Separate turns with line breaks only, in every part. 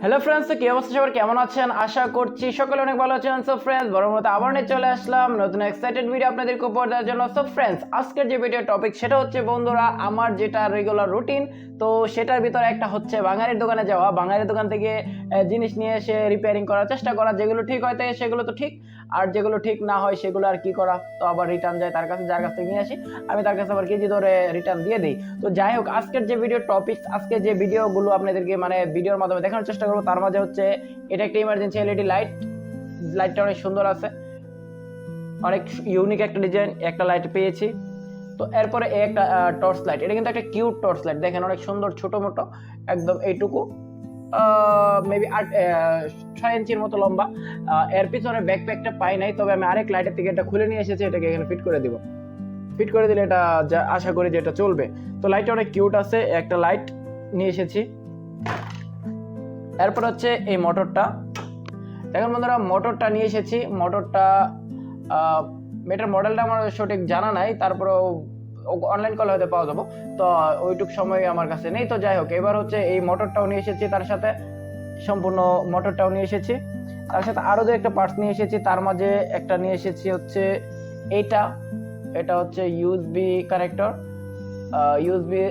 Hello friends, তো কি অবস্থা সবার, কেমন আছেন? আশা করছি সকলে অনেক ভালো আছেন। সো ফ্রেন্ডস, বড় মতো আবার নিয়ে চলে আসলাম নতুন এক্সাইটেড ভিডিও আপনাদেরকে উপহার দেওয়ার জন্য। সো ফ্রেন্ডস, আজকের যে ভিডিও টপিক সেটা হচ্ছে বন্ধুরা আমার যেটা রেগুলার রুটিন, তো সেটার ভিতরে একটা হচ্ছে বাঙালির দোকানে যাওয়া, বাঙালির দোকান থেকে জিনিস নিয়ে এসে রিপেয়ারিং করার চেষ্টা করা। যেগুলো ঠিক হয় তাই সেগুলো তো ঠিক, আর যেগুলো ঠিক না হয় সেগুলো আর কি করা, তো আবার রিটার্ন যায় তার কাছে, যার কাছ থেকে নিয়ে আসি আমি তার কাছে আবার কেজি ধরে রিটার্ন দিয়ে দিই। তো যাই হোক, আজকের যে ভিডিও টপিক, আজকে যে ভিডিওগুলো আপনাদেরকে মানে ভিডিওর মাধ্যমে দেখানোর চেষ্টা করবো, তার মাঝে হচ্ছে এটা একটা ইমার্জেন্সি এলইডি লাইট। লাইটটা অনেক সুন্দর আছে, অনেক ইউনিক একটা ডিজাইন, একটা লাইট পেয়েছি। তো এরপরে এই একটা টর্চ লাইট, এটা কিন্তু একটা কিউট টর্চ লাইট, দেখেন অনেক সুন্দর, ছোট মোটো একদম এইটুকু, মেবি 6 ইঞ্চির মতো লম্বা। এর পিছনে ব্যাকপ্যাকটা পাই নাই, তবে আমি আরেক লাইটের থেকে এটা খুলে নিয়ে এসেছি, এটাকে এখানে ফিট করে দিব। ফিট করে দিলে এটা আশা করি যে এটা চলবে। তো লাইটটা অনেক কিউট আছে, একটা লাইট নিয়ে এসেছি। এরপর হচ্ছে এই মোটরটা, দেখেন বন্ধুরা মোটরটা নিয়ে এসেছি। মোটরটা এটার মডেলটা আমার সঠিক জানা নাই, তারপরেও অনলাইন কল হয়তো পাওয়া যাবো, তো ওইটুক সময় আমার কাছে নেই। তো যাই হোক, এবার হচ্ছে এই মোটরটাও নিয়ে এসেছি, তার সাথে সম্পূর্ণ মোটরটাও নিয়ে এসেছি, তার সাথে আরো যে একটা পার্টস নিয়ে এসেছি। তার মাঝে একটা নিয়ে এসেছি হচ্ছে এটা, এটা হচ্ছে ইউএসবি কানেক্টর, ইউএসবি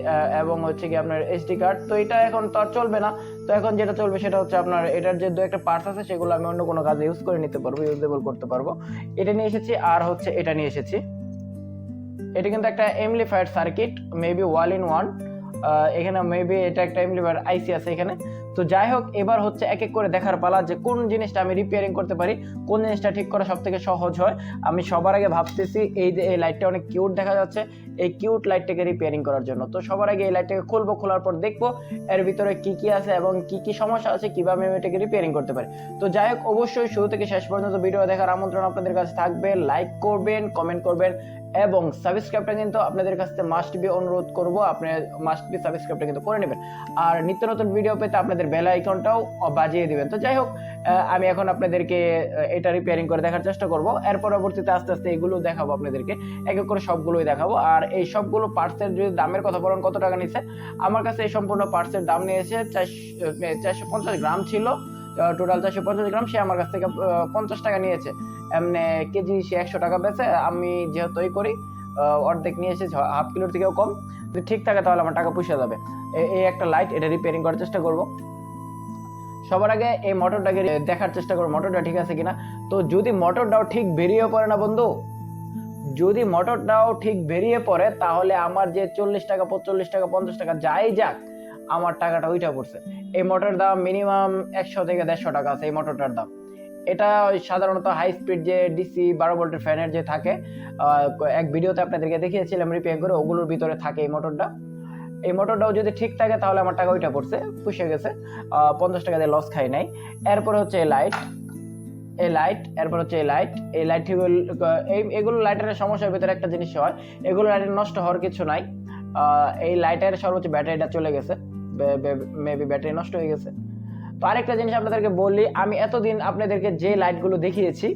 এবং হচ্ছে কি আপনার এসডি কার্ড। তো এটা এখন তো আর চলবে না, তো এখন যেটা চলবে সেটা হচ্ছে আপনার এটার যে দু একটা পার্টস আছে সেগুলো আমি অন্য কোনো কাজে ইউজ করে নিতে পারবো, ইউজেবল করতে পারবো। এটা নিয়ে এসেছি, আর হচ্ছে এটা নিয়ে এসেছি। এটা কিন্তু একটা amplifier circuit, maybe wall in one. এখানে মেবি এটা একটা এমপ্লিফায়ার আইসি আছে এখানে। তো যাই হোক, এবার হচ্ছে এক এক করে দেখার পালা যে কোন জিনিসটা আমি রিপেয়ারিং করতে পারি, কোন জিনিসটা ঠিক করা সব থেকে সহজ হয়। আমি সবার আগে ভাবতেছি এই যে এই লাইটটা অনেক কিউট দেখা যাচ্ছে, এই কিউট লাইটটাকে রিপেয়ারিং করার জন্য। তো সবার আগে এই লাইটটাকে খুলবো, খোলার পর দেখবো এর ভিতরে কি কি আছে এবং কি কি সমস্যা আছে, কিভাবে আমি এটাকে রিপেয়ারিং করতে পারি। তো যাই হোক, অবশ্যই শুরু থেকে শেষ পর্যন্ত ভিডিও দেখার আমন্ত্রণ আপনাদের কাছে থাকবে। লাইক করবেন, কমেন্ট করবেন এবং সাবস্ক্রাইবটা কিন্তু আপনাদের কাছে মাস্ট বি অনুরোধ করব, আপনি মাস্ট বি সাবস্ক্রাইবটা কিন্তু করে নেবেন। আর নিত্য নতুন ভিডিও পেতে আপনাদের বেল আইকনটাও বাজিয়ে দিবেন। তো যাই হোক, আমি এখন আপনাদেরকে এটা রিপেয়ারিং করে দেখার চেষ্টা করব। এর পরবর্তীতে আস্তে আস্তে এগুলো দেখাবো আপনাদেরকে, এক এক করে সবগুলোই দেখাবো। আর এই সবগুলো পার্টসের যদি দামের কথা বলেন কত টাকা নিচ্ছে, আমার কাছে এই সম্পূর্ণ পার্টসের দাম নিয়েছে 450 গ্রাম ছিল, টোটাল 450 গ্রাম। সে আমার কাছ থেকে 50 টাকা নিয়েছে, এমনি কেজি সে 100 টাকা বেচে। আমি যেহেতু করি অর্ধেক নিয়ে এসেছি, হাফ কিলোর থেকেও কম। যদি ঠিক থাকে তাহলে আমার টাকা পুষে যাবে। এই একটা লাইট, এটা রিপেয়ারিং করার চেষ্টা করব। সবার আগে এই মোটরটাকে দেখার চেষ্টা করবো মোটরটা ঠিক আছে কিনা। তো যদি মোটরটাও ঠিক বেরিয়ে পড়ে না বন্ধু, যদি মোটরটাও ঠিক বেরিয়ে পড়ে তাহলে আমার যে 40 টাকা 45 টাকা 50 টাকা যাই যাক, আমার টাকাটা ওইটা পড়ছে। এই মোটরের দাম মিনিমাম 100 থেকে 150 টাকা আছে এই মোটরটার দাম। এটা সাধারণত হাই স্পিড যে ডিসি 12 ভোল্টের ফ্যানের যে থাকে, এক ভিডিওতে আপনাদেরকে দেখিয়েছিলাম রিপেয়ার করে, ওগুলোর ভিতরে থাকে এই মোটরটা। এই মোটরটাও যদি ঠিক থাকে তাহলে আমার টাকা ওইটা পড়ছে, পুষে গেছে, 50 টাকা দিয়ে লস খাই নাই। এরপর হচ্ছে এই লাইট, এরপর হচ্ছে এই লাইট, এগুলো লাইটের সমস্যার ভিতরে একটা জিনিস হয়, এগুলো লাইটের নষ্ট হওয়ার কিছু নাই। এই লাইটের সর্বোচ্চ ব্যাটারিটা চলে গেছে, মেবি ব্যাটারি নষ্ট হয়ে গেছে। তো আরেকটা জিনিস আপনাদেরকে বলি, আমি এতদিন আপনাদেরকে যে লাইটগুলো দেখিয়েছি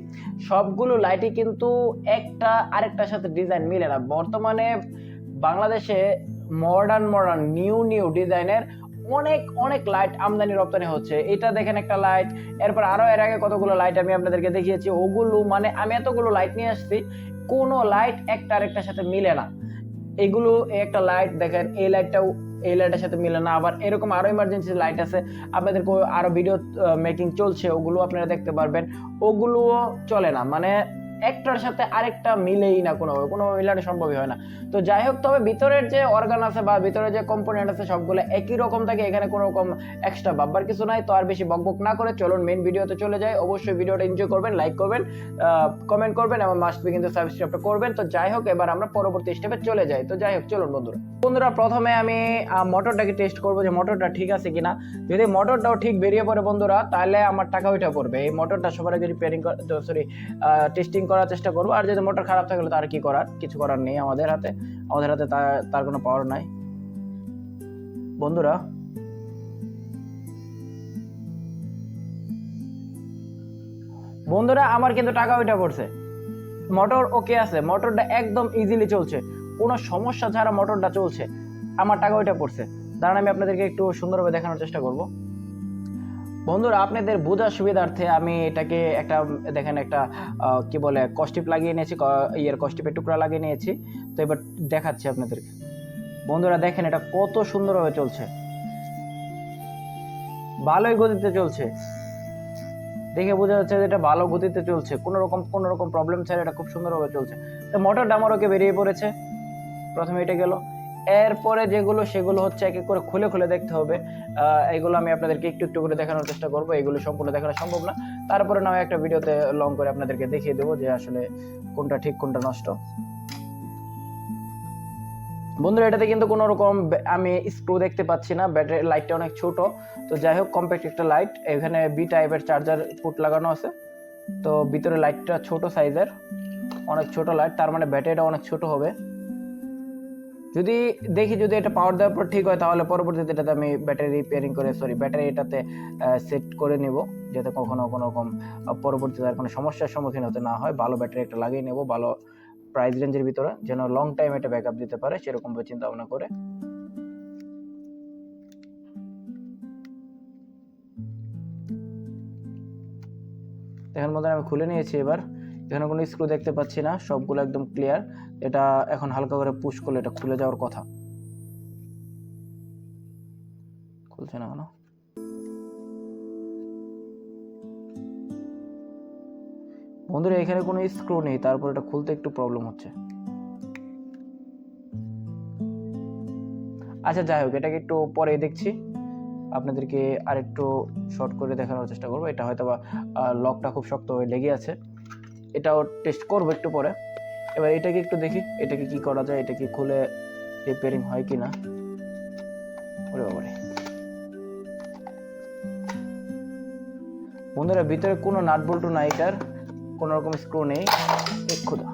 সবগুলো লাইটই কিন্তু একটা আরেকটার সাথে ডিজাইন মিলে না। বর্তমানে বাংলাদেশে মডার্ন নিউ ডিজাইনের অনেক অনেক লাইট আমদানি রপ্তানি হচ্ছে। এটা দেখেন একটা লাইট, এরপর আরো এর আগে কতগুলো লাইট আমি আপনাদেরকে দেখিয়েছি, ওগুলো মানে আমি এতগুলো লাইট নিয়ে আসছি, কোনো লাইট একটা আরেকটার সাথে মিলে না। এগুলো একটা লাইট দেখেন, এই লাইটটাও এই লাইটের সাথে মিলে না। আবার এরকম আরো ইমার্জেন্সি লাইট আছে, আপনাদেরকে আরো ভিডিও মেকিং চলছে, ওগুলো আপনারা দেখতে পারবেন, ওগুলোও চলে না, মানে একটার সাথে আরেকটা মিলেই না, কোনো মিলানো সম্ভবই হয় না। তো যাই হোক, তবে ভিতরের যে অর্গান আছে বা ভিতরের যে কম্পোনেন্ট আছে সবগুলো একই রকম থাকে, এখানে কোনো রকম এক্সট্রা ভাববার কিছু নাই। তো আর বেশি বকবক না করে চলুন মেইন ভিডিওতে চলে যাই। অবশ্যই ভিডিওটা এনজয় করবেন, লাইক করবেন, কমেন্ট করবেন এবং মাস্ট বি কিন্তু সাবস্ক্রাইবটা করবেন। তো যাই হোক, এবার আমরা পরবর্তী স্টেপে চলে যাই। তো যাই হোক, চলুন বন্ধুরা প্রথমে আমি মোটরটাকে টেস্ট করবো যে মোটরটা ঠিক আছে কিনা। যদি মোটরটাও ঠিক বেরিয়ে পড়ে বন্ধুরা, তাহলে আমার টাকা ওইটা পড়বে। এই মোটরটা সবার আগে রিপেয়ারিং টেস্টিং করার চেষ্টা করবো। আর যদি মোটর খারাপ থাকলে তার কিছু করার নেই, আমাদের হাতে তার কোনো পাওয়ার নাই বন্ধুরা। আমার কিন্তু টাকা ওইটা পড়ছে, মোটর ওকে আছে, মোটরটা একদম ইজিলি চলছে, কোনো সমস্যা ছাড়া মোটরটা চলছে, আমার টাকা ওইটা পড়ছে। দাঁড়ান আমি আপনাদেরকে একটু সুন্দরভাবে দেখানোর চেষ্টা করব। বন্ধুরা আপনাদের বোঝার সুবিধার্থে আমি এটাকে একটা দেখেন একটা কি বলে কস্টিপ লাগিয়ে নিয়েছি, কস্টিপের টুকরা লাগিয়ে নিয়েছি। তো এবার দেখাচ্ছি আপনাদেরকে। বন্ধুরা দেখেন এটা কত সুন্দরভাবে চলছে, ভালোই গতিতে চলছে, দেখে বোঝা যাচ্ছে যে এটা ভালো গতিতে চলছে, কোনো রকম প্রবলেম ছাড়া এটা খুব সুন্দরভাবে চলছে। তো মোটরটা আমার ওকে বেরিয়ে পড়েছে, প্রথমে এটা গেল। এরপরে যেগুলো সেগুলো হচ্ছে এক এক করে খুলে খুলে দেখতে হবে। এগুলো আমি আপনাদেরকে একটু একটু করে দেখানোর চেষ্টা করবো, এগুলো সম্পূর্ণ দেখানো সম্ভব না। তারপরে না একটা ভিডিওতে লং করে আপনাদেরকে দেখিয়ে দেবো যে আসলে কোনটা ঠিক কোনটা নষ্ট। বন্ধুরা এটাতে কিন্তু কোনো রকম আমি স্ক্রু দেখতে পাচ্ছি না, ব্যাটারি লাইটটা অনেক ছোট। তো যাই হোক কম্প্যাক্ট একটা লাইট, এখানে বি টাইপের চার্জার পোর্ট লাগানো আছে। তো ভিতরে লাইটটা ছোট সাইজের, অনেক ছোট লাইট, তার মানে ব্যাটারিটা অনেক ছোট হবে। যদি দেখি যদি এটা পাওয়ার দেওয়ার পর ঠিক হয় তাহলে পরবর্তীতে এটাতে আমি ব্যাটারি রিপেয়ারিং করে ব্যাটারি এটাতে সেট করে নেব, যাতে কখনো কোনো রকম পরবর্তীতে আর কোনো সমস্যার সম্মুখীন হতে না হয়। ভালো ব্যাটারি একটা লাগিয়ে নেব, ভালো প্রাইস রেঞ্জের ভিতরে, যেন লং টাইম এটা ব্যাকআপ দিতে পারে সেরকম চিন্তা ভাবনা করে। এখন মধ্যে আমি খুলে নিয়েছি। এবার এখানে কোনো স্ক্রু দেখতে পাচ্ছি না, সবগুলো একদম ক্লিয়ার। এটা এখন হালকা করে পুশ করলে এটা খুলে যাওয়ার কথা, খুলছে না কেন? বন্ধুরা এখানে কোনো স্ক্রু নেই, তারপর এটা খুলতে একটু প্রবলেম হচ্ছে। আচ্ছা যাই হোক, এটাকে একটু পরে দেখছি, আপনাদেরকে আরেকটু শর্ট করে দেখানোর চেষ্টা করবো। এটা হয়তো বা লকটা খুব শক্ত হয়ে লেগে আছে, এটাও টেস্ট করবো একটু পরে। এবার এটাকে একটু দেখি এটাকে কি করা যায়, এটা কি খুলে রিপেয়ারিং হয় কিনা। ওরে বাবারে বন্ধুরা, ভিতরে কোনো নাট বল্টু নাই, এটার কোনো রকম স্ক্রু নেই। খোদা,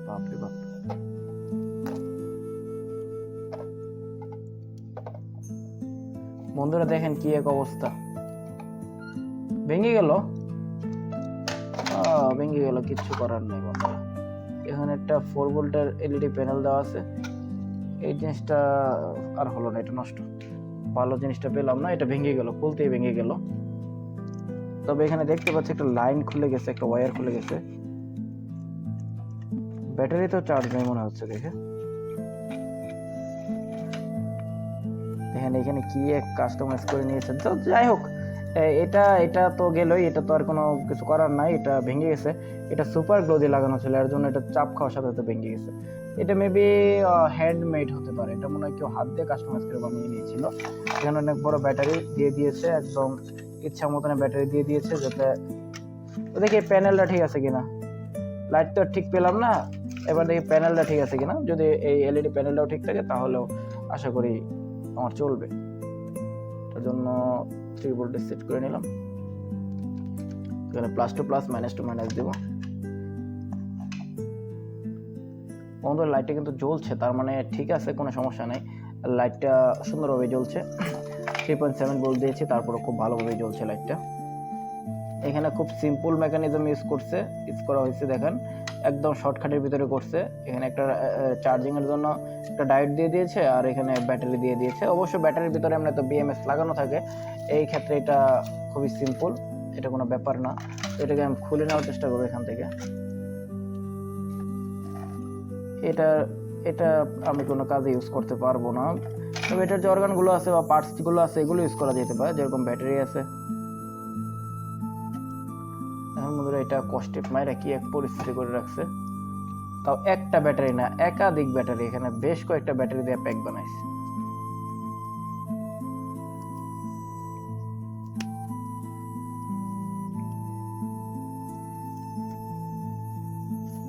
বাপ রে বাপ। বন্ধুরা দেখেন কি এক অবস্থা, ভেঙে গেল, কিচ্ছু করার নেই বন্ধুরা। এখানে একটা 4 ভোল্টের এলইডি প্যানেল দেওয়া আছে, এই জিনিসটা আর হলো না, এটা নষ্ট, ভালো জিনিসটা পেলাম না, এটা ভেঙে গেল, খুলতেই ভেঙে গেল। তবে এখানে দেখতে পাচ্ছি একটা লাইন খুলে গেছে, একটা ওয়্যার খুলে গেছে। ব্যাটারি তো চার্জ নেই মনে হচ্ছে দেখে। এখানে কি এক কাস্টমাইজ করে নিয়েছেন। তো যাই হোক, এটা তো গেলই, এটা তো আর কোনো কিছু করার নাই, এটা ভেঙে গেছে। এটা সুপার গ্লো দিয়ে লাগানো ছিল, এর জন্য এটা চাপ খাওয়ার সাথে সাথে ভেঙে গেছে। এটা মেবি হ্যান্ডমেড হতে পারে, এটা মনে হয় কেউ হাত দিয়ে কাস্টমাইজ করে বানিয়ে নিয়েছিল। এখানে অনেক বড় ব্যাটারি দিয়ে দিয়েছে, একদম ইচ্ছা মতন ব্যাটারি দিয়ে দিয়েছে, যাতে দেখি প্যানেলটা ঠিক আছে কিনা। লাইট তো ঠিক পেলাম না, এবার দেখি প্যানেলটা ঠিক আছে কিনা। যদি এই এলইডি প্যানেলটাও ঠিক থাকে তাহলেও আশা করি আমার চলবে। তার জন্য 3 ভোল্টে সেট করে নিলাম, এখানে plus two plus minus two minus দেব। বন্ধুরা লাইটটা কিন্তু জ্বলছে, তার মানে ঠিক আছে, কোনো সমস্যা নেই, লাইটটা সুন্দরভাবে জ্বলছে। 3.7 ভোল্ট দিয়েছি, তারপরে খুব ভালোভাবে জ্বলছে লাইটটা। এখানে খুব সিম্পল মেকানিজম ইউজ করা হয়েছে, দেখেন একদম শর্টকাটের ভিতরে করছে। এখানে একটা চার্জিং এর জন্য একটা ডায়োড দিয়ে দিয়েছে, আর এখানে ব্যাটারি দিয়ে দিয়েছে। অবশ্য ব্যাটারির ভিতরে এমনি তো বিএমএস লাগানো থাকে, এই ক্ষেত্রে এটা খুবই সিম্পল, এটা কোনো ব্যাপার না। এটাকে আমি খুলে নেওয়ার চেষ্টা করবো এখান থেকে। এটা আমি কোনো কাজে ইউজ করতে পারবো না, তবে এটার যে অর্গানগুলো আছে বা পার্টসগুলো আছে এগুলো ইউজ করা যেতে পারে, যেরকম ব্যাটারি আছে। এখন বন্ধুরা এটা কষ্টেপ মায়েরা কি এক পরিস্থিতি করে রাখছে, তাও একটা ব্যাটারি না, একাধিক ব্যাটারি, এখানে বেশ কয়েকটা ব্যাটারি দিয়ে প্যাক বানাইছে।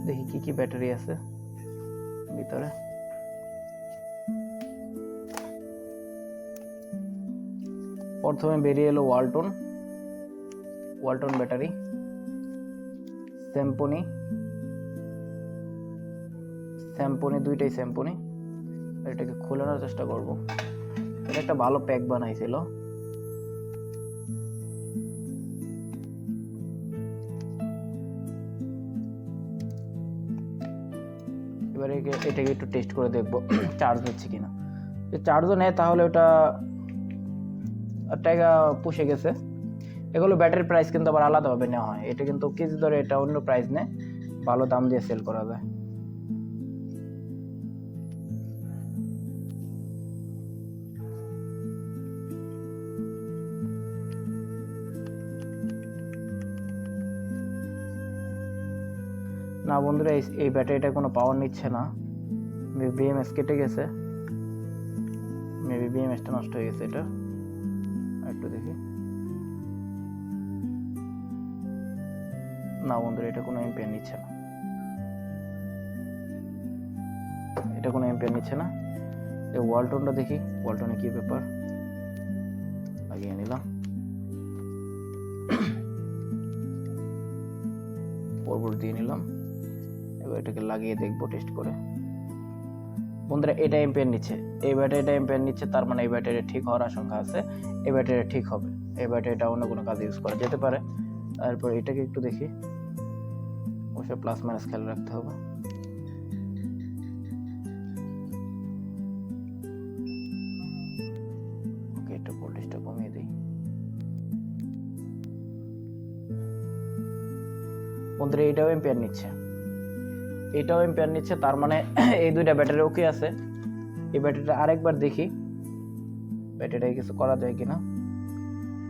দেখি কি কি ব্যাটারি আছে ভিতরে। প্রথমে বেরিয়ে এলো ওয়ালটন ব্যাটারি, স্যাম্পনি দুইটাই স্যাম্পনি। এটাকে খোলানোর চেষ্টা করব, এটা একটা ভালো প্যাক বানাইছিল। এবারে এটাকে একটু টেস্ট করে দেখবো চার্জ হচ্ছে কিনা। যদি চার্জও নেয় তাহলে ওটা টাকা পুষে গেছে। এগুলো ব্যাটারির প্রাইস কিন্তু আবার আলাদাভাবে নেওয়া হয়, এটা কিন্তু কেজি ধরে এটা অন্য প্রাইস নেয়, ভালো দাম দিয়ে সেল করা যায়। না বন্ধুরা, এই ব্যাটারিটা কোনো পাওয়ার নিচ্ছে না, বিএমএস কেটে গেছে, মেবি বিএমএসটা নষ্ট হয়ে গেছে। এটা একটু দেখি। না বন্ধুরা, এটা কোনো এম্পিয়ার নিচ্ছে না, এটা কোনো এম্পিয়ার নিচ্ছে না। এই ওয়ালটনটা দেখি, ওয়ালটনে কি ব্যাপার। লাগিয়ে নিলাম, পরপর দিয়ে নিলাম। এবার এটাকে লাগিয়ে দেখবো টেস্ট করে। বন্ধুরা, এটা এম্পিয়ার নিচ্ছে, এই ব্যাটারিটা এম্পিয়ার নিচ্ছে, তার মানে এই ব্যাটারি ঠিক হওয়ার আশঙ্কা আছে, এই ব্যাটারি ঠিক হবে, এই ব্যাটারিটা অন্য কোনো কাজে ইউজ করা যেতে পারে। তারপর এটাকে একটু দেখি, অবশ্যই প্লাস মাইনাস খেয়াল রাখতে হবে। ওকে, একটু ভোল্টেজটা কমিয়ে দিই। বন্ধুরা, এটাও এম্পিয়ার নিচ্ছে, এটাও এম্পিয়ার নিচ্ছে, তার মানে এই দুইটা ব্যাটারি ওকে আছে। এই ব্যাটারিটা আরেকবার দেখি, ব্যাটারিটা কিছু করা যায় কিনা,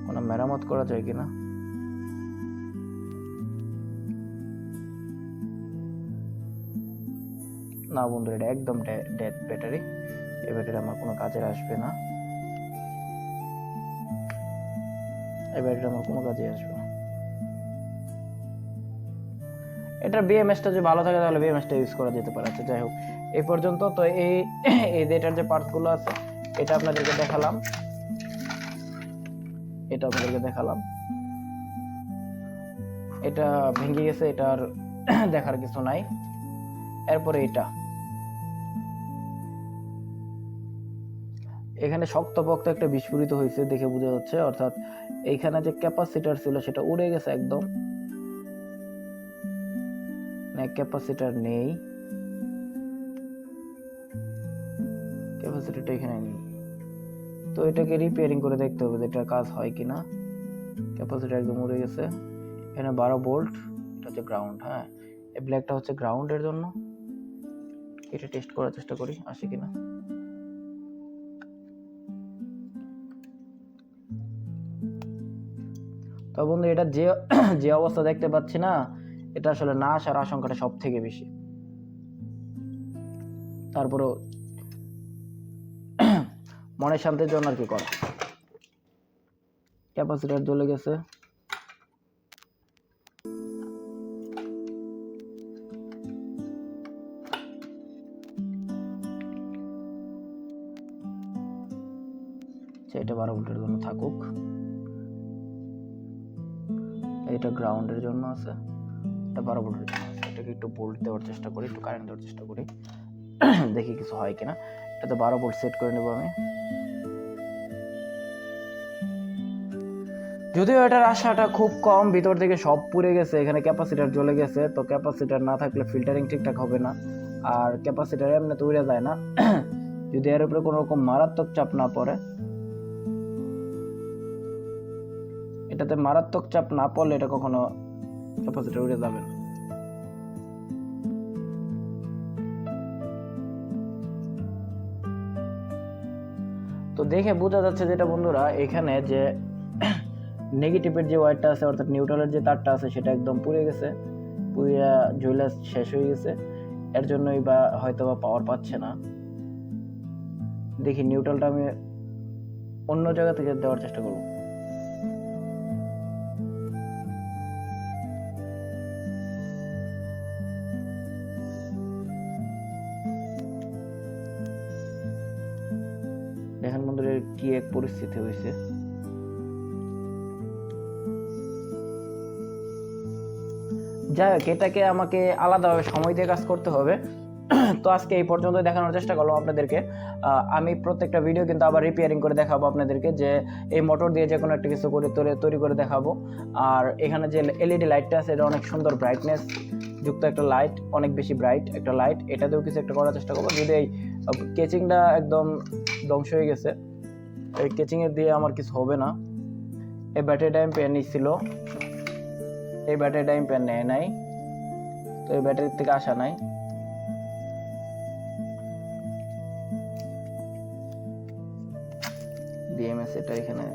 কোনো মেরামত করা যায় কিনা। না বন্ধু, এটা একদম ডেড ব্যাটারি, এই ব্যাটারি আমার কোনো কাজে আসবে না, এই ব্যাটারি আমার কোনো কাজে আসবে না। এটার বিএমএসটা যদি ভালো থাকে তাহলে বিএমএসটা ইউজ করা যেতে পারে। আচ্ছা, যাই হোক, এই পর্যন্ত তো এই এটার যে পার্টসগুলো আছে এটা আপনাদেরকে দেখালাম, এটা আপনাদেরকে দেখালাম। এটা ভেঙে গেছে, এটার দেখার কিছু নাই। এরপরে এটা এখানে শক্তপোক্ত একটা বিস্ফোরিত হয়েছে দেখে বোঝা যাচ্ছে, অর্থাৎ এইখানে যে ক্যাপাসিটার ছিল সেটা উড়ে গেছে একদম, ক্যাপাসিটার নেই, ক্যাপাসিটারটা এখানে নেই। তো এটাকে রিপেয়ারিং করে দেখতে হবে যে এটা কাজ হয় কিনা। ক্যাপাসিটার একদম উড়ে গেছে। এখানে 12 ভোল্ট, এটা হচ্ছে গ্রাউন্ড। হ্যাঁ, এই ব্ল্যাকটা হচ্ছে গ্রাউন্ডের জন্য। এটা টেস্ট করার চেষ্টা করি আসে কিনা। তো বন্ধু, এটা যে অবস্থা দেখতে পাচ্ছি না, এটা আসলে না আসার আশঙ্কাটা সব থেকে বেশি। তারপরেও মনের শান্তির জন্য আর কি করা। ক্যাপাসিটার জ্বলে গেছে, এটা 12 ভোল্টের জন্য থাকুক, এটা গ্রাউন্ডের জন্য আছে, এটা 12 ভোল্টের জন্য আছে। এটাকে একটু ভোল্ট দেওয়ার চেষ্টা করি, একটু কারেন্ট দেওয়ার চেষ্টা করি, দেখি কিছু হয় কিনা। এটাতে 12 ভোল্ট সেট করে নেব আমি। যদিও এটার আশাটা খুব কম, ভিতর থেকে সব পুড়ে গেছে, এখানে ক্যাপাসিটার জ্বলে গেছে। তো ক্যাপাসিটার না থাকলে ফিল্টারিং ঠিকঠাক হবে না, আর ক্যাপাসিটার এমনি তো উড়ে যায় না যদি এর উপরে কোনো রকম মারাত্মক চাপ না পড়ে। এটাতে মারাত্মক চাপ না পড়লে এটা কখনো ক্যাপাসিটার উড়ে যাবে না। তো দেখে বোঝা যাচ্ছে যেটা বন্ধুরা, এখানে যে নেগেটিভের যে ওয়্যারটা আছে, অর্থাৎ নিউট্রালের যে তারটা আছে, সেটা একদম পুড়ে গেছে, পুড়ে জ্বলে শেষ হয়ে গেছে। এর জন্যই বা হয়তো বা পাওয়ার পাচ্ছে না। দেখি নিউট্রালটা আমি অন্য জায়গা থেকে দেওয়ার চেষ্টা করব। দেখেন বন্ধুরা, কি এক পরিস্থিতি হয়েছে। যাই হোক, এটাকে আমাকে আলাদাভাবে সময় দিয়ে কাজ করতে হবে। তো আজকে এই পর্যন্ত দেখানোর চেষ্টা করলাম আপনাদেরকে। আমি প্রত্যেকটা ভিডিও কিন্তু আবার রিপেয়ারিং করে দেখাবো আপনাদেরকে, যে এই মোটর দিয়ে যে কোনো একটা কিছু করে তৈরি করে দেখাবো। আর এখানে যে এলইডি লাইটটা আছে, এটা অনেক সুন্দর ব্রাইটনেস যুক্ত একটা লাইট, অনেক বেশি ব্রাইট একটা লাইট। এটাতেও কিছু একটা করার চেষ্টা করবো। যদি এই কেচিংটা একদম ধ্বংস হয়ে গেছে, এই কেচিং এর দিয়ে আমার কিছু হবে না। এই ব্যাটারিটা এম্পিয়ার নিচ্ছিল, এই ব্যাটারিটা এম্পিয়ার নেয় নাই, তো এই ব্যাটারির থেকে আসা নাই। ডিএমএস এটা এখানে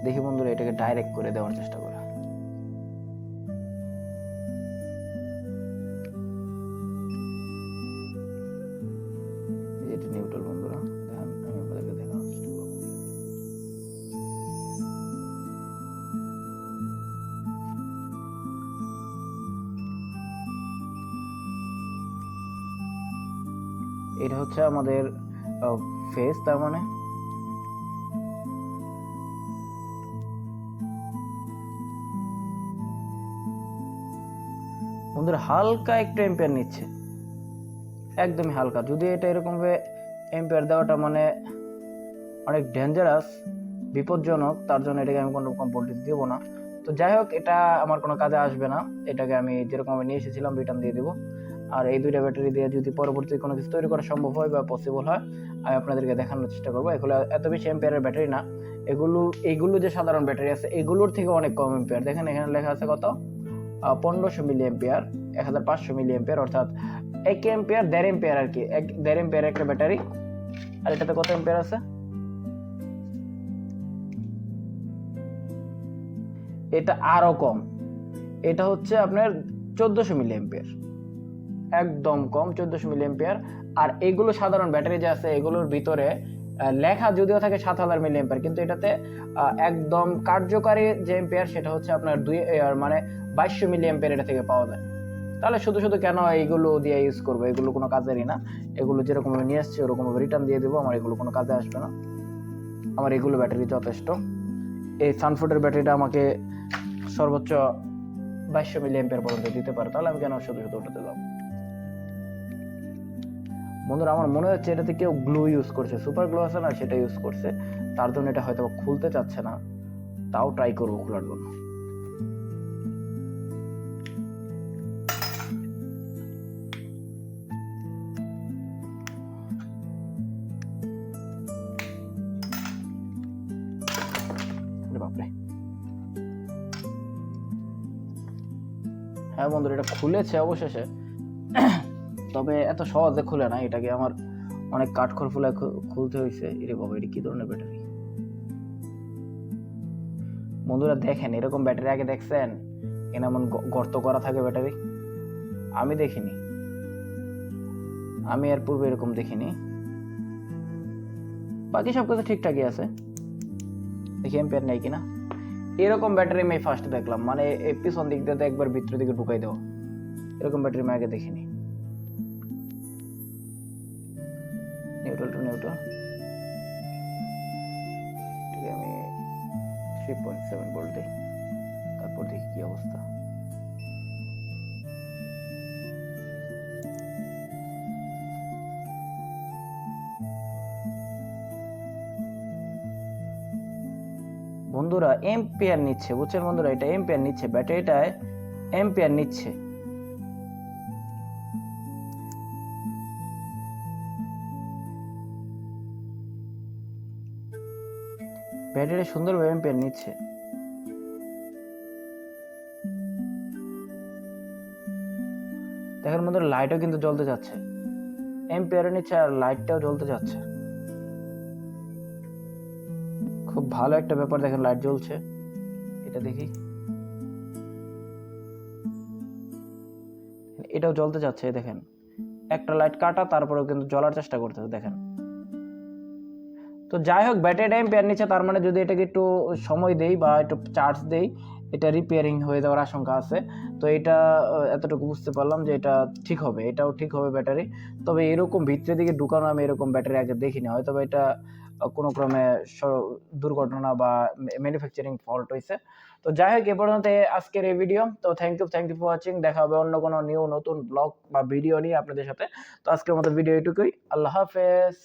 দেখি বন্ধুরা, এটাকে ডাইরেক্ট করে দেওয়ার চেষ্টা করা। এটা নিউট্রাল বন্ধুরা, দেখেন আমি আপনাদেরকে দেখানোর চেষ্টা করব। এটা হচ্ছে আমাদের ফেস, তার মানে বন্ধুরা হালকা একটু এম্পিয়ার নিচ্ছে, একদমই হালকা। যদি এটা এরকম ভাবে এম্পিয়ার দেওয়াটা মানে অনেক ডেঞ্জারাস, বিপজ্জনক, তার জন্য এটাকে আমি কোনো রকম ভোল্টেজ দিব না। তো যাই হোক, এটা আমার কোনো কাজে আসবে না, এটাকে আমি যেরকম আমি নিয়ে এসেছিলাম রিটার্ন দিয়ে দিব। আর এই দুইটা ব্যাটারি দিয়ে যদি পরবর্তী কোনো কিছু তৈরি করা সম্ভব হয় বা পসিবল হয়, আমি আপনাদেরকে দেখানোর চেষ্টা করবো। এগুলো এত বেশি এম্পিয়ারের ব্যাটারি না, এইগুলো যে সাধারণ ব্যাটারি আছে এগুলোর থেকে অনেক কম এম্পিয়ার। দেখেন এখানে লেখা আছে কত, 1500 মিলি এম্পিয়ার, 1500 মিলি এম্পিয়ার, অর্থাৎ 1 এম্পিয়ার 1.5 এম্পিয়ার আর কি, 1.5 এম্পিয়ার একটা ব্যাটারি। আর এটাতে কত এম্পিয়ার আছে, এটা আরো কম, এটা হচ্ছে আপনার 1400 মিলি এম্পিয়ার, একদম কম 1400 মিলি এম্পিয়ার। আর এগুলো সাধারণ ব্যাটারি যে আছে এগুলোর ভিতরে লেখা যদিও থাকে 7000 মিলি এম্পিয়ার, কিন্তু এটাতে একদম কার্যকারী যে এম্পিয়ার সেটা হচ্ছে আপনার 2200 মিলি এম্পিয়ার এটা থেকে পাওয়া যায়। তাহলে শুধু শুধু কেন এইগুলো দিয়ে ইউজ করবো, এগুলো কোনো কাজেরই না। এগুলো যেরকম নিয়ে আসছে ওরকম রিটার্ন দিয়ে দেবো, আমার এগুলো কোনো কাজে আসবে না, আমার এগুলো ব্যাটারি যথেষ্ট। এই সানফোর্ডের ব্যাটারিটা আমাকে সর্বোচ্চ 2200 মিলি এম্পিয়ার পর্যন্ত দিতে পারে, তাহলে আমি কেন শুধু শুধু ওটাতে যাবো। বন্ধুরা আমার মনে হচ্ছে এটাতে কেউ গ্লু ইউজ করছে, সুপার গ্লু আছে না, সেটা ইউজ করছে, তার জন্য এটা হয়তো খুলতে চাচ্ছে না। তাও ট্রাই করবো খোলার জন্য। বাপরে, হ্যাঁ বন্ধুরা এটা খুলেছে অবশেষে, তবে এত সহজে খুলে না, এটাকে আমার অনেক কাঠখড় ফুলে খুলতে হয়েছে। এরে বাবা, এটা কি ধরনের ব্যাটারি বন্ধুরা? দেখেন এরকম ব্যাটারি আগে দেখছেন? এমন গর্ত করা থাকে ব্যাটারি আমি দেখিনি, আমি এর পূর্বে এরকম দেখিনি। বাকি সব কিছু ঠিকঠাকই আছে, দেখি এম্পিয়ার নেই কিনা। এরকম ব্যাটারি আমি ফার্স্ট দেখলাম, মানে এই পিছন দিক দিয়ে একবার ভিতর দিকে ঢুকাই দেওয়া, এরকম ব্যাটারি আমি আগে দেখিনি। নিউট্রাল টু নিউট্রাল, ঠিক আছে, আমি 3.7 ভোল্ট দিই, তারপর দেখি কি অবস্থা। বন্ধুরা এম্পিয়ার নিচ্ছে, বুঝছেন বন্ধুরা, এটা এম্পিয়ার নিচ্ছে, ব্যাটারিটায় এম্পিয়ার নিচ্ছে। ব্যাটারি সুন্দরভাবে এম্পিয়ার নিচ্ছে। দেখেন বন্ধুরা লাইটও কিন্তু জ্বলতে যাচ্ছে, এম্পিয়ার নিচ্ছে আর লাইটটাও জ্বলতে যাচ্ছে, খুব ভালো একটা ব্যাপার। দেখেন লাইট জ্বলছে, এটা দেখি, এটাও জ্বলতে যাচ্ছে। দেখেন একটা লাইট কাটা, তারপরেও কিন্তু জ্বলার চেষ্টা করতেছে, দেখেন। তো যাই হোক, ব্যাটারি এম্পিয়ার নিচ্ছে, তার মানে যদি এটাকে একটু সময় দেই বা একটু চার্জ দেই, এটা রিপেয়ারিং হয়ে যাওয়ার আশঙ্কা আছে। তো এটা এতটুকু বুঝতে পারলাম যে এটা ঠিক হবে, এটাও ঠিক হবে ব্যাটারি। তবে এরকম ভিতরের দিকে ঢুকানো আমি এরকম ব্যাটারি আগে দেখিনি, হয়তো এটা কোনো ক্রমে দুর্ঘটনা বা ম্যানুফ্যাকচারিং ফল্ট হয়েছে। তো যাই হোক, এ পর্যন্ত আজকের এই ভিডিও। তো থ্যাংক ইউ ফর ওয়াচিং। দেখা হবে অন্য কোনো নতুন ব্লগ বা ভিডিও নিয়ে আপনাদের সাথে। তো আজকের মতো ভিডিও এটুকুই, আল্লাহ হাফেজ।